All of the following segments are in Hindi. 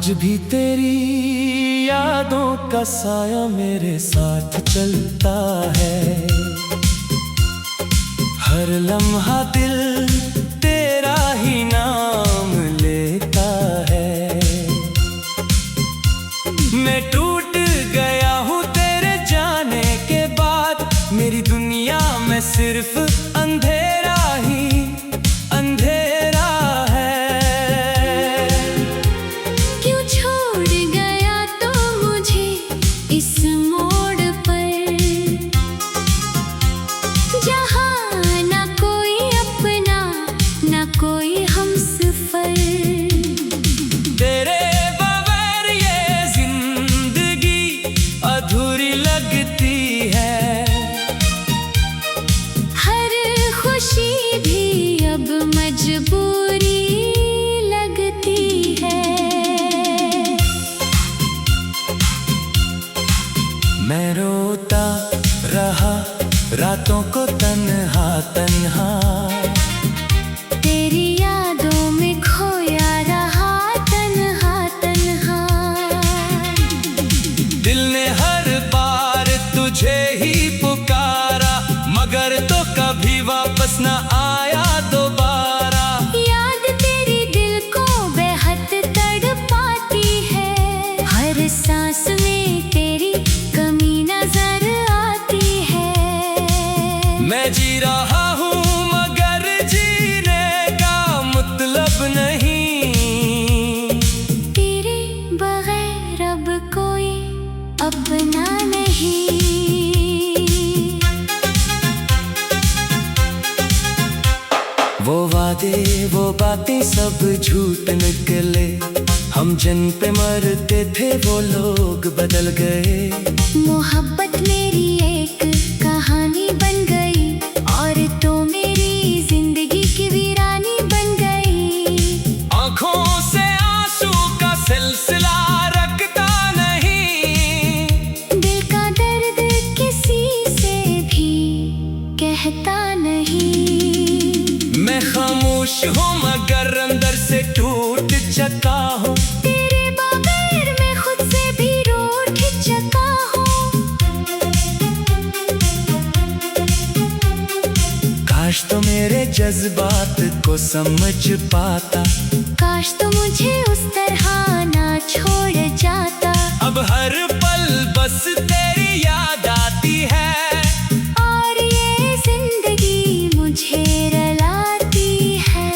आज भी तेरी यादों का साया मेरे साथ चलता है। हर लम्हा दिल तेरा ही नाम लेता है। मैं टूट गया हूँ तेरे जाने के बाद, मेरी दुनिया में सिर्फ अंधेरा ही अंधेरा है। क्यों छोड़ गया तो मुझे इस मोड़ पर, जहाँ ना कोई अपना ना कोई हमसफर। तेरे बगैर ये जिंदगी अधूरी लगती है। हर खुशी भी अब मजबूरी लगती है। मैं रोता रहा रातों को तन्हा तन्हा, तेरी यादों में खोया रहा तन्हा तन्हा। दिल ने हर बार तुझे ही पुकारा, मगर तो कभी वापस न आया दोबारा। याद तेरी दिल को बेहद तड़पाती है। हर सांस में तेरी कमी नजर आती है। मैं जी रहा हूँ मगर जीने का मतलब नहीं। तेरे बगैर अब कोई अपना नहीं। वो वादे वो बातें सब झूठ निकले, हम जिन पे मरते थे वो लोग बदल गए। मोहब्बत मेरी एक कहानी बन गई, और तो मेरी जिंदगी की वीरानी बन गई। आँखों से आंसू का सिलसिला रखता नहीं, दिल का दर्द किसी से भी कहता नहीं। मैं खामोश हूँ मगर अंदर से टूट चुका हूँ। तेरे बगैर मैं खुद से भी रूठ चुका हूँ। काश तो मेरे जज्बात को समझ पाता, काश तो मुझे उस तरह ना छोड़ जाता। अब हर पल बस तेरी याद आती है। और ये जिंदगी मुझे रुलाती है।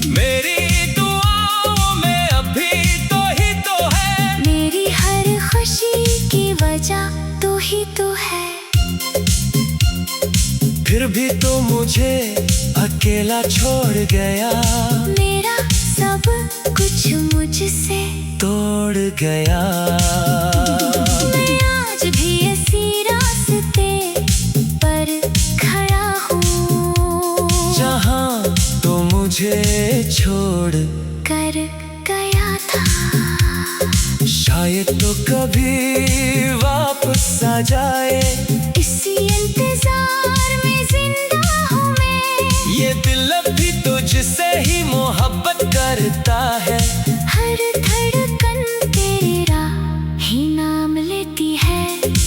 मेरी दुआओं में अभी तो ही तो है, मेरी हर खुशी की वजह तो ही तो है। फिर भी तो मुझे अकेला छोड़ गया, मेरा सब कुछ मुझसे तोड़ गया। मैं आज भी इसी रास्ते पर खड़ा हूँ, जहाँ तो मुझे छोड़ कर गया था। शायद तो कभी वापस आ जाए, इसी इंतजार में जिंदा हूँ मैं। ये दिल भी तुझसे ही मोहब्बत करता है। हर धड़कन तेरा ही नाम लेती है,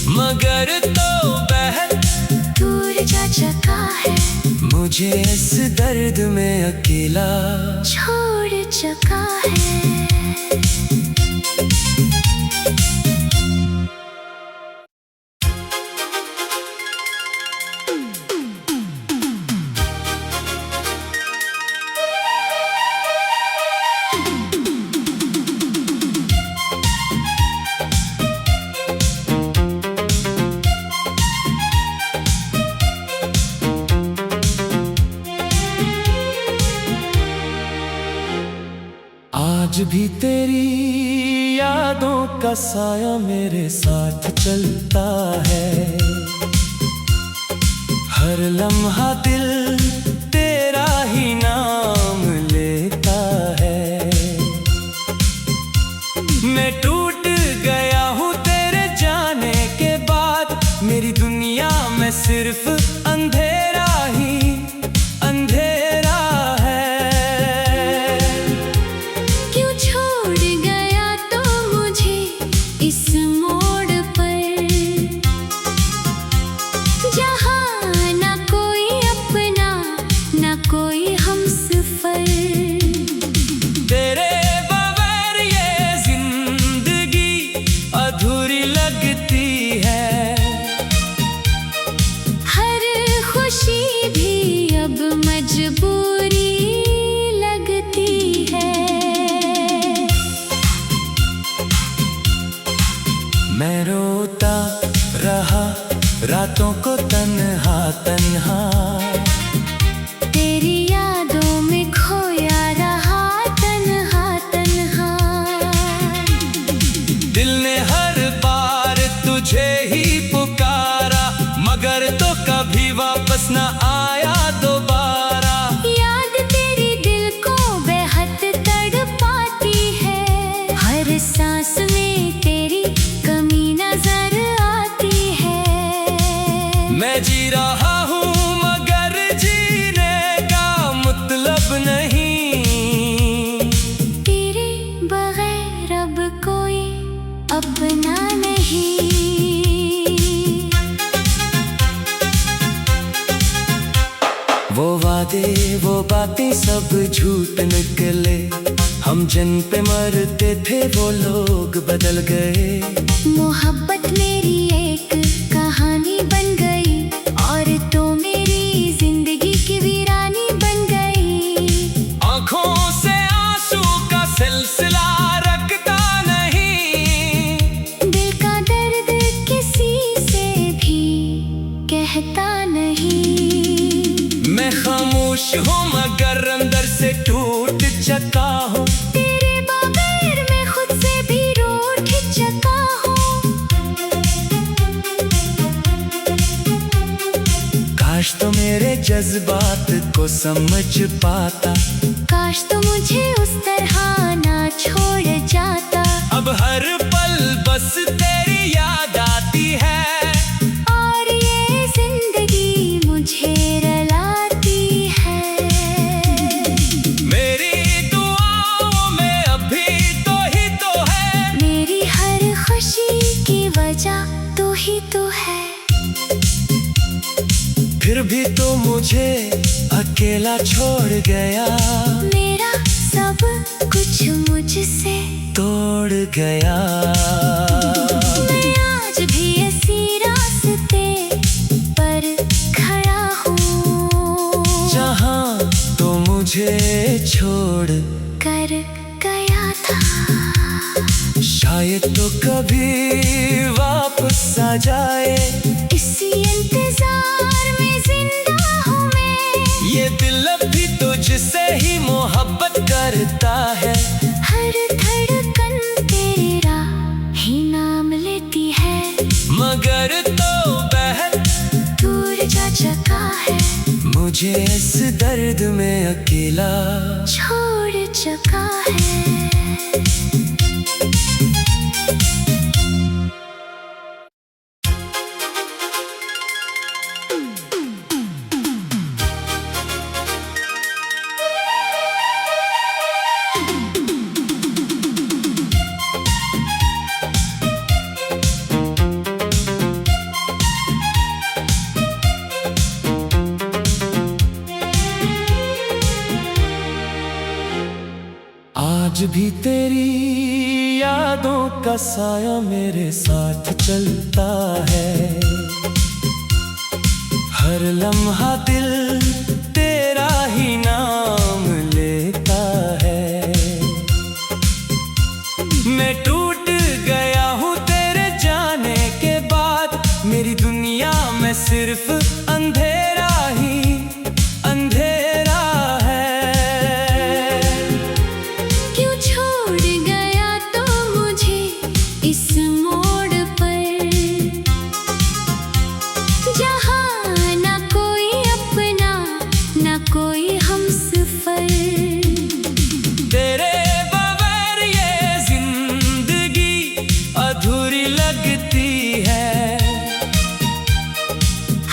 मगर तो बहन दूर जा चुका है। मुझे इस दर्द में अकेला छोड़ चुका है। आज भी तेरी यादों का साया मेरे साथ चलता है। हर लम्हा दिल तेरा ही नाम लेता है। मैं टूट गया हूँ तेरे जाने के बाद, मेरी दुनिया में सिर्फ अंधेरा ही अंधेरा है। क्यों छोड़ रातों को तन्हा तन्हा तेरी यादों में खोया रहा तन्हा तन्हा। दिल ने हर बार तुझे ही पुकारा, मगर तो कभी वापस न आया दोबारा। याद तेरी दिल को बेहद तड़पाती है, हर सांस में तेरी कमी नजर आती है। मैं जी रहा हूँ मगर जीने का मतलब नहीं, तेरे बगैर अब कोई अपना नहीं। वो वादे वो बातें सब झूठ निकले, हम जिन पे मरते थे वो लोग बदल गए। मोहब्बत मेरी एक कहानी बन गई, और तो मेरी जिंदगी की वीरानी बन गई। आँखों से आंसू का सिलसिला रखता नहीं, दिल का दर्द किसी से भी कहता नहीं। मैं खामोश हूँ मगर अंदर से टूट चुका हूँ। तेरे बगैर मैं खुद से भी रूठ चुका हूँ। काश तो मेरे जज्बात को समझ पाता, काश तो मुझे उस तरह ना छोड़ जाता। अब हर पल बस तेरी याद आती है, और ये जिंदगी मुझे रुलाती है। मेरी दुआओं में अभी तो ही तो है, मेरी हर खुशी की वजह तो ही तो है। फिर भी तो मुझे अकेला छोड़ गया, मेरा सब कुछ मुझसे तोड़ गया। मैं आज भी इसी रास्ते पर खड़ा हूँ, जहाँ तो मुझे छोड़ कर गया था। शायद तो कभी वापस आ जाए, इसी इंतजार में जिंदा हूँ मैं। ये दिल भी तुझसे ही मोहब्बत करता है। हर धड़कन तेरा ही नाम लेती है, मगर तो वह दूर जा चुका है, मुझे इस दर्द में अकेला छोड़ चुका है। आज भी तेरी यादों का साया मेरे साथ चलता है। हर लम्हा दिल तेरा ही नाम लेता है। मैं टूट गया हूँ तेरे जाने के बाद, मेरी दुनिया में सिर्फ अंधेरा ही अंधेरा है। क्यों छोड़ गया तो मुझे इस मोड़ पर, जहाँ ना कोई अपना ना कोई हमसफर। तेरे बगैर ये जिंदगी अधूरी लगती है।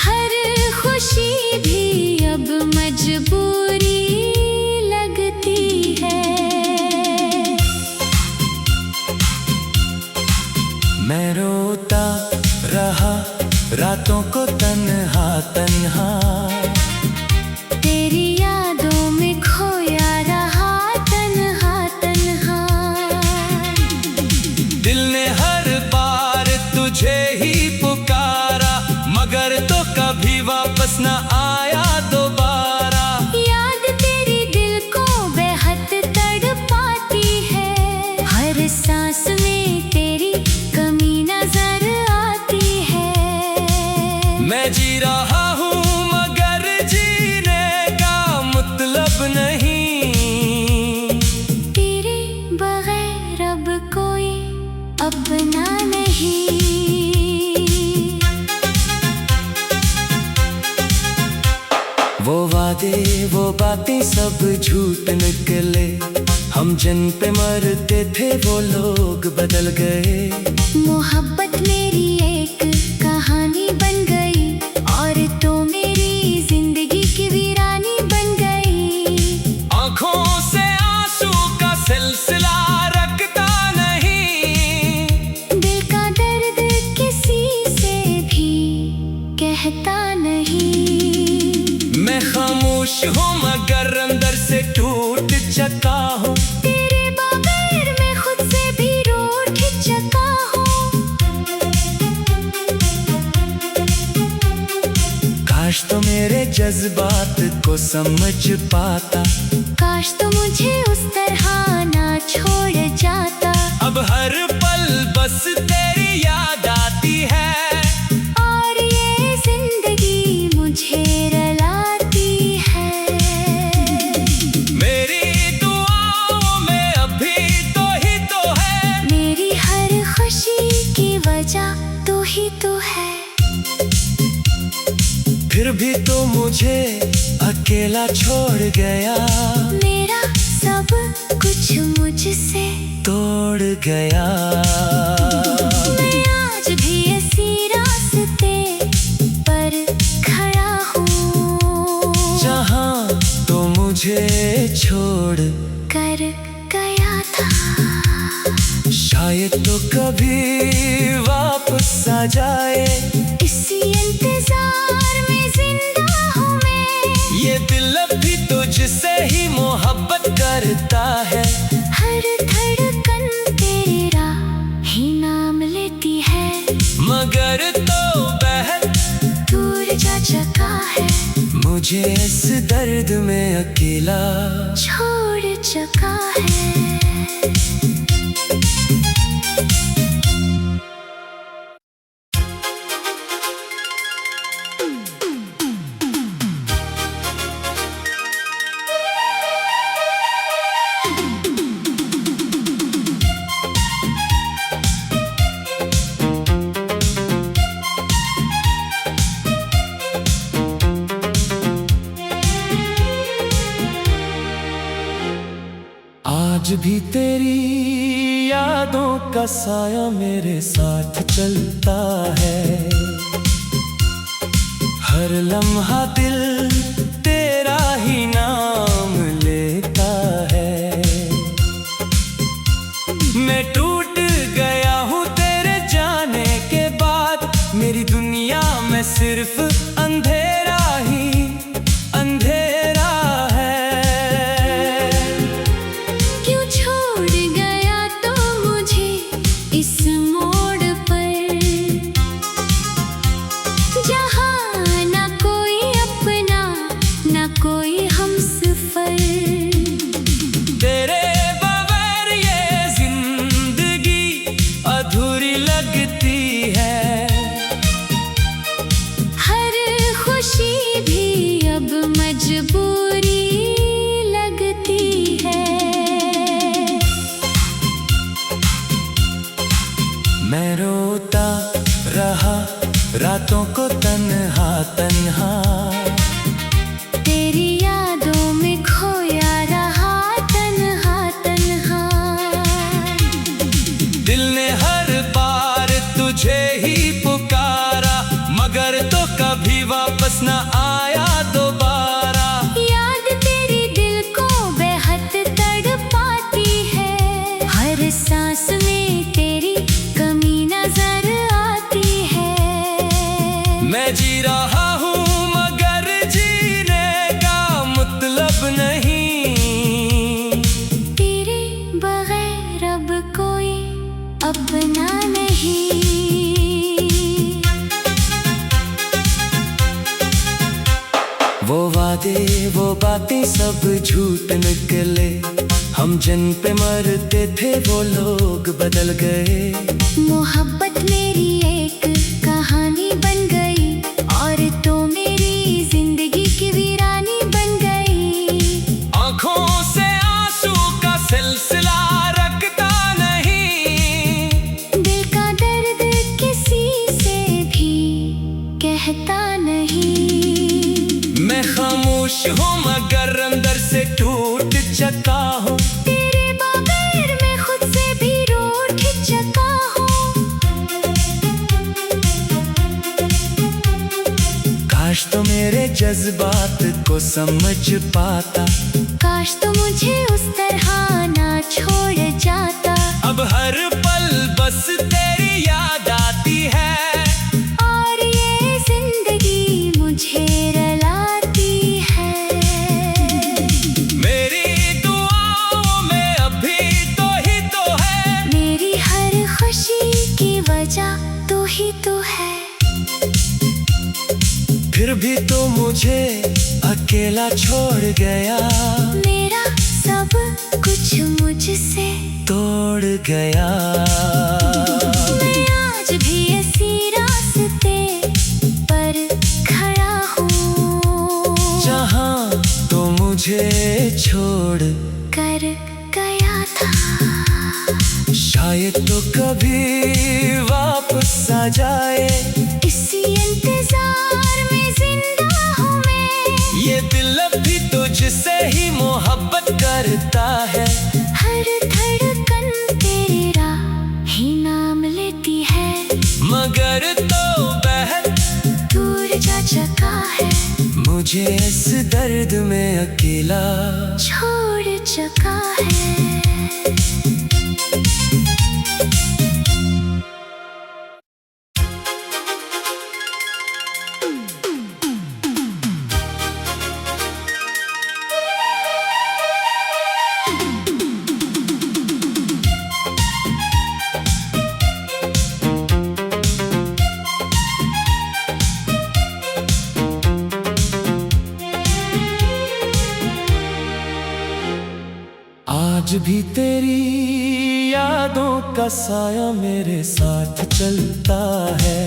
हर खुशी भी अब मजबूरी लगती है। मैं रोता रहा रातों को तन्हा तन्हा, तेरी यादों में खोया रहा तन्हा तन्हा। दिल ने हर बार तुझे ही पुकारा, मगर तो कभी वापस न आया दोबारा। याद तेरी दिल को बेहद तड़पाती है, हर सांस में तेरी कमी नजर आती है। मैं जी रहा हूँ मगर जीने का मतलब नहीं। तेरे बगैर अब कोई अपना नहीं। वो वादे वो बातें सब झूठ निकले, हम जिन पे मरते थे वो लोग बदल गए। मोहब्बत मेरी एक कहानी बन गई और तो मेरी जिंदगी की वीरानी बन गई। आंखों से आंसू का सिलसिला रखता नहीं, दिल का दर्द किसी से भी कहता नहीं। मैं खामोश हूँ मगर अंदर से टूट चुका हूँ। तेरे बगैर मैं खुद से भी रूठ चुका हूँ। काश तो मेरे जज्बात को समझ पाता, काश तो मुझे उस तरह ना छोड़ जाता। अब हर पल बस तेरी याद आती है और ये जिंदगी मुझे रुलाती है। मेरी दुआओं में अभी तो ही तो है, मेरी हर खुशी की वजह तो ही तो है। फिर भी तो मुझे अकेला छोड़ गया, मेरा सब कुछ मुझसे तोड़ गया। मैं आज भी इसी रास्ते पर खड़ा हूँ जहाँ तो मुझे छोड़ कर गया था। शायद तो कभी वापस आ जाए, इसी इंतजार में जिंदा हूँ मैं। ये दिल भी तुझसे ही मोहब्बत करता है। हर धड़कन तेरा ही नाम लेती है, मगर तो बहन दूर जा चुका है। मुझे इस दर्द में अकेला छोड़ चुका है। आज भी तेरी यादों का साया मेरे साथ चलता है। हर लम्हा दिल तेरा ही नाम लेता है। मैं टूट गया हूँ तेरे जाने के बाद, मेरी दुनिया में सिर्फ अंधेरा ही अंधेरा है। क्यों छोड़ गया तो मुझे इस मोड़ पर, जहाँ ना कोई अपना ना कोई हमसफर। तेरे बगैर ये जिंदगी अधूरी लगती है। हर खुशी भी अब मजबूरी लगती है। मैं रोता रहा रातों को तन्हा तन्हा, तेरी यादों में खोया रहा तन्हा तन्हा। दिल ने हर बार तुझे ही पुकारा, मगर तो कभी वापस न आया दोबारा। याद तेरी दिल को बेहद तड़पाती है, हर सांस में तेरी कमी नजर आती है। मैं जी रहा हूँ मगर जीने का मतलब नहीं। तेरे बगैर अब कोई अपना नहीं। वो वादे वो बातें सब झूठ निकले, हम जिन पे मरते थे वो लोग बदल गए। मोहब्बत मेरी एक कहानी बन गई और कहता नहीं। मैं खामोश हूँ मगर अंदर से टूट चुका हूँ। तेरे बगैर मैं खुद से भी रूठ चुका हूँ। काश तो मेरे जज्बात को समझ पाता। काश तो मुझे उस तरह ना छोड़ जाता। अब हर पल बस तेरी याद आती है और ये जिंदगी मुझे रुलाती है। मेरी दुआओं में अभी तो ही तो है। मेरी हर खुशी की वजह तो ही तो है। फिर भी तो मुझे अकेला छोड़ गया। मेरा सब कुछ मुझसे तोड़ गया। मैं आज भी इसी रास्ते पर खड़ा हूँ जहाँ तो मुझे छोड़ कर गया था। शायद तो कभी वापस आ जाए। इसी इंतजार में जिंदा हूँ मैं। ये दिल भी तुझसे ही मोहब्बत करता है। हर धड़कन तेरा ही नाम लेती है। मगर तो बहन दूर जा चुका है। मुझे इस दर्द में अकेला छोड़ चुका है। आज भी तेरी यादों का साया मेरे साथ चलता है।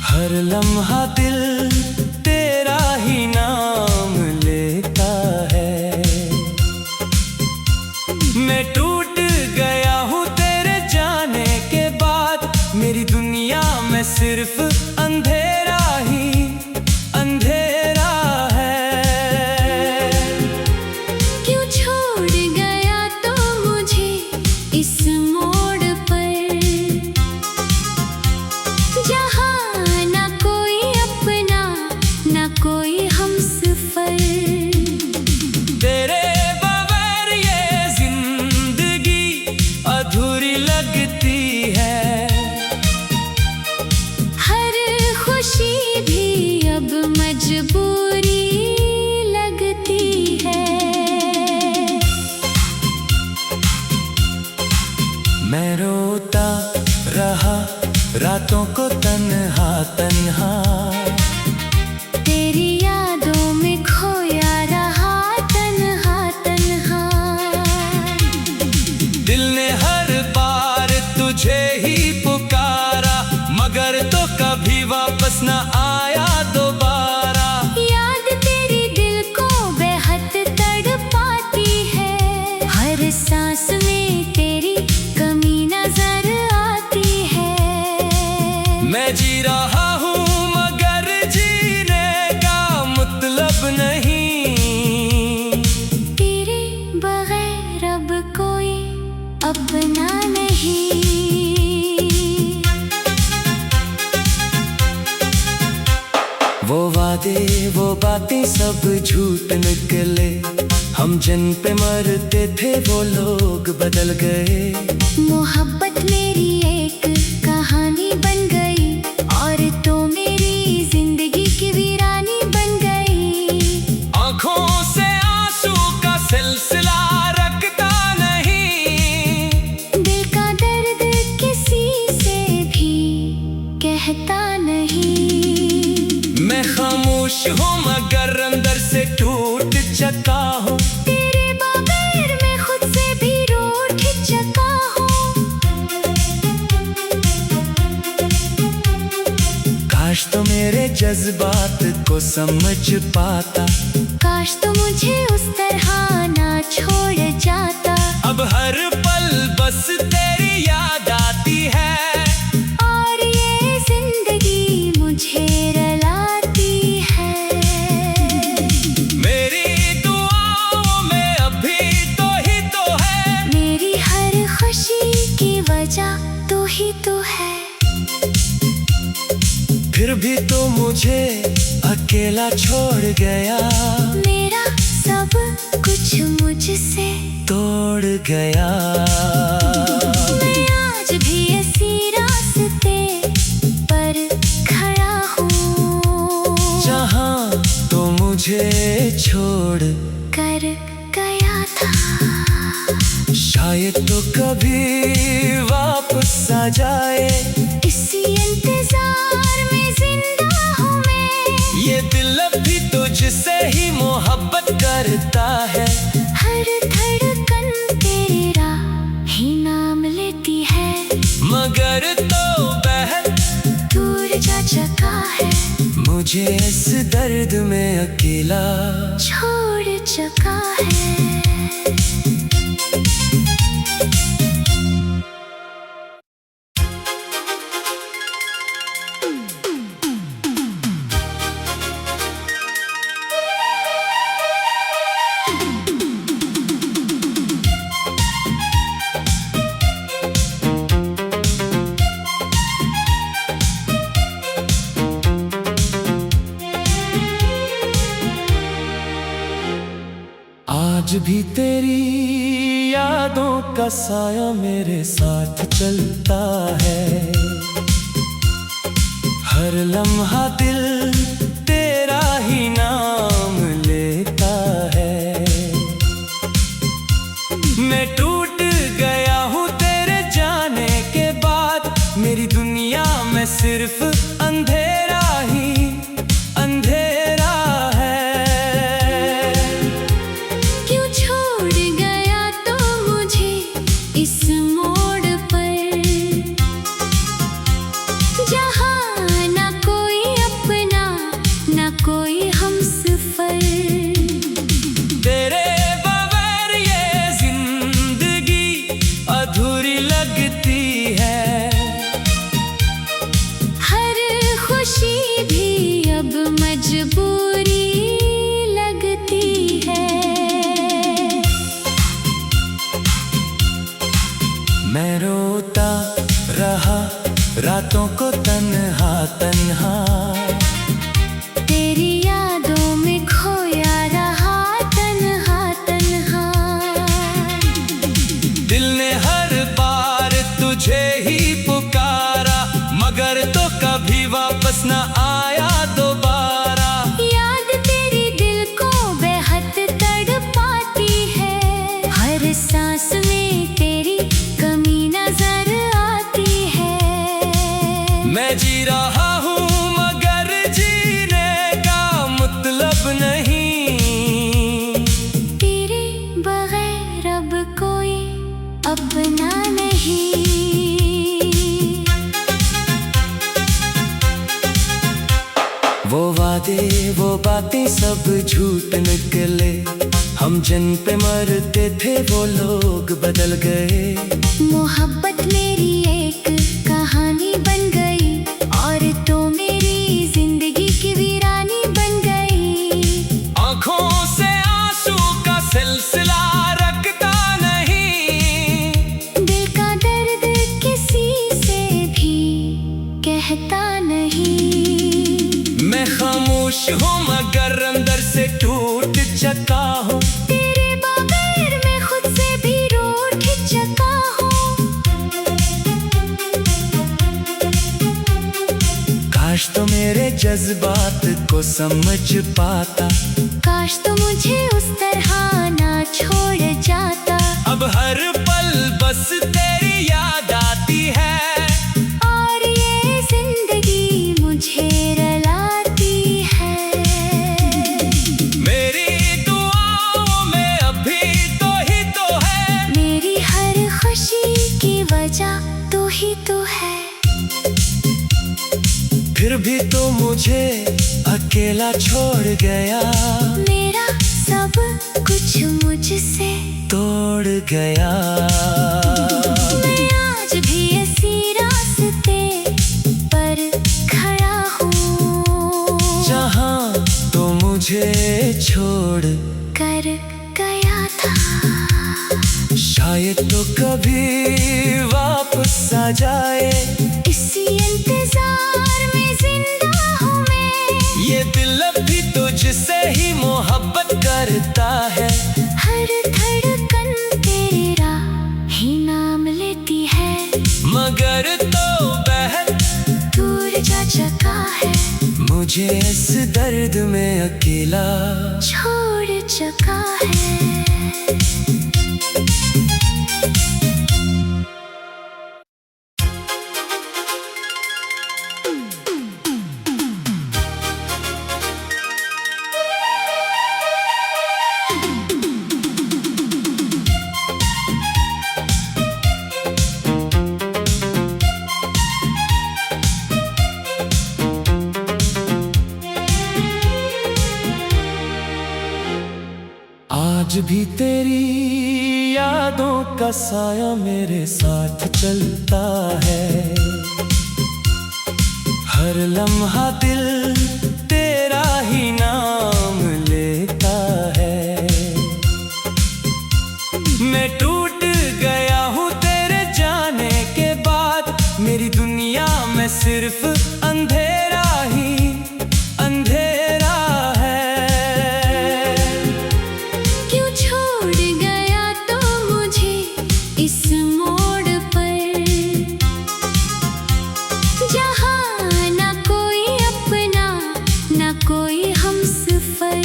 हर लम्हा दिल तेरा ही नाम लेता है। मैं टूट गया हूँ तेरे जाने के बाद। मेरी दुनिया में सिर्फ अंधेरा ही अंधेरा है। क्यों छोड़ गया तो मुझे इस मोड़ पर, जहाँ ना कोई अपना ना कोई हमसफर। तेरे बगैर ये जिंदगी अधूरी लगती है। हर खुशी भी अब मजबूरी लगती है। मैं रोता रहा रातों को तन्हा तन्हा। तेरी यादों में खोया रहा तन्हा तन्हा। दिल ने हर बार तुझे ही पुकारा मगर तो कभी वापस न आया दोबारा। याद तेरी दिल को बेहद तड़पाती है। हर सांस में तेरी कमी नजर आती है। मैं जी रहा हूँ मगर जीने का मतलब नहीं। तेरे बगैर अब कोई अपना नहीं। वो वादे वो बातें सब झूठ निकले। हम जिन पे मरते थे वो लोग बदल गए। मोहब्बत मेरी एक कहानी बन गई और तो मेरी जिंदगी की वीरानी बन गई। आँखों से आंसू का सिलसिला रखता नहीं। दिल का दर्द किसी से भी कहता नहीं। मैं खामोश हूँ मगर अंदर से टूट चुका हूँ। तेरे बगैर मैं खुद से भी रूठ चुका हूँ। काश तो मेरे जज्बात को समझ पाता। काश तो मुझे उस तरह ना छोड़ जाता। अब हर पल बस तेरी याद आती है और ये जिंदगी फिर भी तो मुझे अकेला छोड़ गया, मेरा सब कुछ मुझसे तोड़ गया। मैं आज भी इसी रास्ते पर खड़ा हूँ, जहाँ तो मुझे छोड़ कर गया था। शायद तो कभी वापस आ जाए, इसी इंतजार में जिंदा हूँ मैं। ये दिल भी तुझसे ही मोहब्बत करता है, हर धड़कन तेरा ही नाम लेती है, मगर तो बहन दूर जा चुका है, मुझे इस दर्द में अकेला छोड़ चुका है। आज भी तेरी यादों का साया मेरे साथ चलता है, हर लम्हा दिल तेरा ही नाम लेता है। मैं टूट गया हूँ तेरे जाने के बाद, मेरी दुनिया में सिर्फ अंधेरा ही अंधेरा है। क्यों छोड़ गया तो मुझे इस मोड़ पर, जहाँ ना कोई अपना ना कोई हमसफर। तेरे बगैर ये जिंदगी अधूरी लगती है, हर खुशी भी अब मजबूरी लगती है। मैं रोता रहा रातों को तन्हा तन्हा, तेरी यादों में खोया रहा तन्हा तन्हा। दिल ने हर बार तुझे ही पुकारा, मगर तो कभी वापस न आया दोबारा। याद तेरी दिल को बेहद तड़पाती है, हर सांस में तेरी कमी नजर आती है। मैं जी रहा हूँ मगर जीने का मतलब नहीं, तेरे बगैर अब कोई अपना नहीं। वो वादे वो बातें सब झूठ निकले, हम जिन पे मरते थे वो लोग बदल गए। मोहब्बत मेरी एक कहानी बन गई, और तो मेरी जिंदगी की वीरानी बन गई। आँखों से आंसू का सिलसिला रखता नहीं, दिल का दर्द किसी से भी कहता नहीं। मैं खामोश हूँ मगर अंदर से टूट चुका हूँ, तेरे बगैर मैं खुद से भी रूठ चुका हूँ। काश तो मेरे जज्बात को समझ पाता, काश तो मुझे उस तरह ना छोड़ जाता। अब हर पल बस तेरी याद आती है, और ये जिंदगी मुझे रुलाती है। मेरी दुआओं में अभी तो ही तो है, मेरी हर खुशी की वजह तो ही तो है। फिर भी तो मुझे अकेला छोड़ गया, मेरा सब कुछ मुझसे तोड़ गया। मैं आज भी इसी रास्ते पर खड़ा हूँ, जहाँ तो मुझे छोड़ कर गया था। शायद तो कभी वापस आ जाए, इसी इंतजार में जिंदा चका है, मुझे इस दर्द में अकेला छोड़ चका है। आज भी तेरी यादों का साया मेरे साथ चलता है। हर लम्हा दिल तेरा ही नाम लेता है। मैं टूट गया हूँ तेरे जाने के बाद, मेरी दुनिया में सिर्फ अंधेरा ही अंधेरा है। इस मोड़ पर जहाँ न कोई अपना न कोई हमसफर,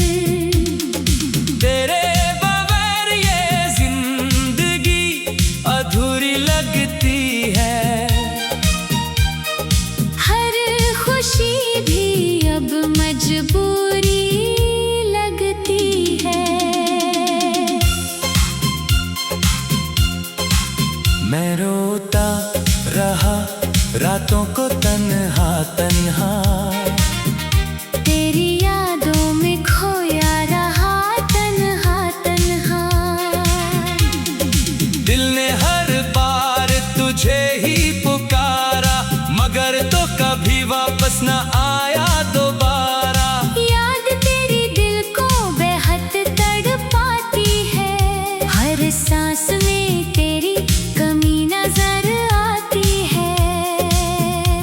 तेरे बगैर ये जिंदगी अधूरी लगती है। हर खुशी भी अब मजबूरी लगती है। मैं रोता रहा रातों को तन्हा तन्हा, तेरी यादों में खोया रहा तन्हा तन्हा। दिल ने हर बार तुझे ही पुकारा, मगर तो कभी वापस न आया दोबारा। याद तेरी दिल को बेहद तड़पाती है, हर सांस में तेरी कमी नजर आती है।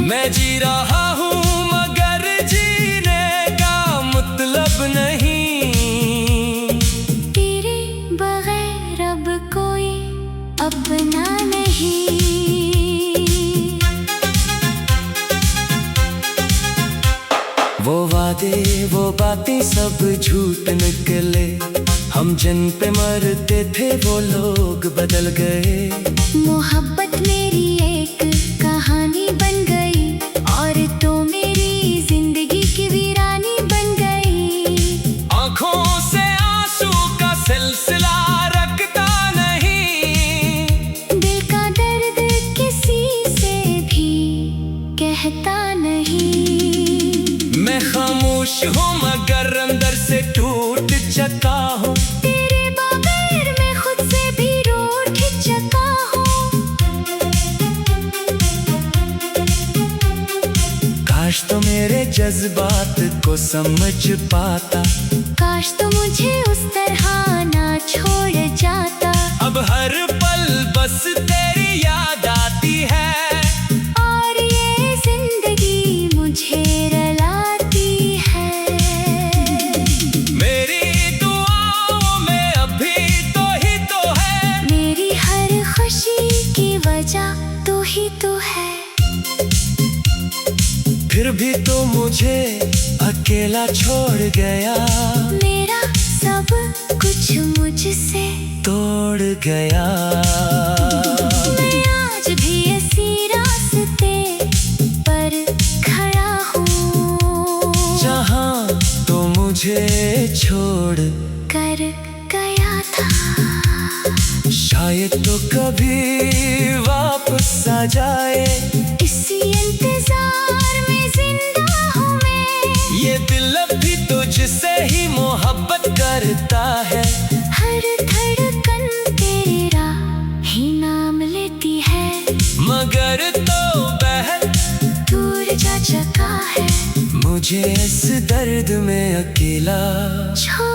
मैं जी रहा हूँ मगर जीने का मतलब नहीं, तेरे बगैर अब कोई अपना नहीं। वो वादे वो बातें सब झूठ निकले, हम जिन पे मरते थे वो लोग बदल गए। मोहब्बत मेरी एक कहानी बन गई, और तो मेरी जिंदगी की वीरानी बन गई। आँखों से आंसू का सिलसिला रखता नहीं, दिल का दर्द किसी से भी कहता नहीं। मैं खामोश हूँ मगर अंदर से टूट चका हूँ। तेरे बगैर मैं खुद से भी रूठ चका हूँ। काश तो मेरे जज्बात को समझ पाता, काश तो मुझे उस तरह ना छोड़ जाता। अब हर पल बस तेरी याद आती है, और ये जिंदगी मुझे रुलाती है। मेरी दुआओं में अभी तो ही तो है, मेरी हर खुशी की वजह तो ही तो है। फिर भी तो मुझे अकेला छोड़ गया, मेरा सब कुछ मुझसे तोड़ गया। मैं आज भी इसी रास्ते पर खड़ा हूँ, जहाँ तो मुझे छोड़ कर गया था। शायद तो कभी वापस आ जाए, इसी इंतजार में जिंदा हूँ मैं। ये दिल भी तुझसे ही मोहब्बत करता है। हर धड़कन तेरा ही नाम लेती है, मगर तो बहर दूर जा चका है, मुझे इस दर्द में अकेला छोड़